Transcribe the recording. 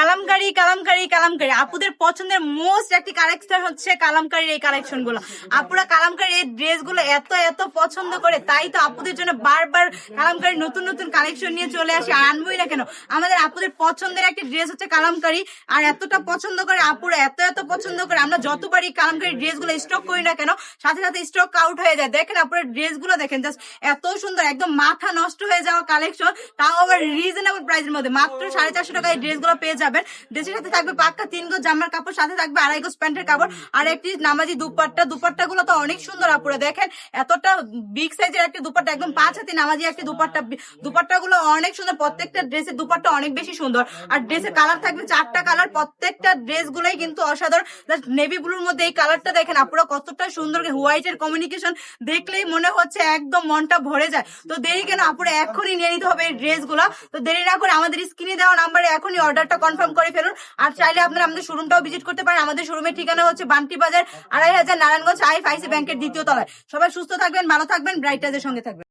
কালামকারী কালামকারী কালামকারী আপুদের পছন্দের মোস্ট একটি কালেকশন হচ্ছে কালামকারীর এই কালেকশন গুলো। আপুরা কালামকারীর এই ড্রেস গুলো এত এত পছন্দ করে, তাই তো আপুদের জন্য বারবার কালামকারী নতুন নতুন কালেকশন নিয়ে চলে আসে। আর আনবই না কেন, আমাদের আপুদের পছন্দের একটি ড্রেস হচ্ছে কালামকারী। আর এতটা পছন্দ করে আপুরা, এত এত পছন্দ করে, আমরা যতবারই কালামকারী ড্রেস গুলো স্টক করি না কেন সাথে সাথে স্টক আউট হয়ে যায়। দেখেন আপুরা ড্রেস গুলো দেখেন, জাস্ট এত সুন্দর, একদম মাথা নষ্ট হয়ে যাওয়া কালেকশন, তাও আবার রিজনেবল প্রাইসের মধ্যে। মাত্র 450 টাকায় ড্রেস গুলো পেয়ে যাবেন। ড্রেসের সাথে থাকবে পাক্কা 3 গজ জামার কাপড়, সাথে থাকবে 2.5 গজ প্যান্টের কাপড়, আর একটি নামাজি দুপাট্টা। দুপাট্টা গুলো তো অনেক সুন্দর আপুরা, দেখেন এতটা বিগ সাইজের একটি দুপাট্টা, একদম 5 হাতি নামাজি একটি দুপাট্টা। দুপাট্টা গুলো অনেক সুন্দর, প্রত্যেকটা ড্রেসের দুপাট্টা অনেক বেশি সুন্দর। আর ড্রেসের কালার থাকবে 4টা কালার, প্রত্যেকটা ড্রেস গুলোই কিন্তু অসাধারণ। নেভি ব্লুর মধ্যে এই কালারটা দেখেন আপুরা কতটা সুন্দর, হোয়াইট এর কমিউনিকেশন দেখলেই মনে হচ্ছে একদম মনটা ভরে যায়। তো দেরি কেন আপুরা, এখনই নিয়ে নিতে হবে এই ড্রেস গুলা। তো দেরি না করে আমাদের স্ক্রিনে দেওয়া নাম্বারে এখনই অর্ডারটা কনফার্ম করে ফেলুন। আর চাইলে আপনারা আমাদের শোরুমটাও ভিজিট করতে পারেন। আমাদের শোরুমের ঠিকানা হচ্ছে বান্টি বাজার 2500 নারায়ণগঞ্জ আইসি ব্যাংকের 2য় তলায়। সবাই সুস্থ থাকবেন, ভালো থাকবেন, ব্রাইটাজের সঙ্গে থাকবেন।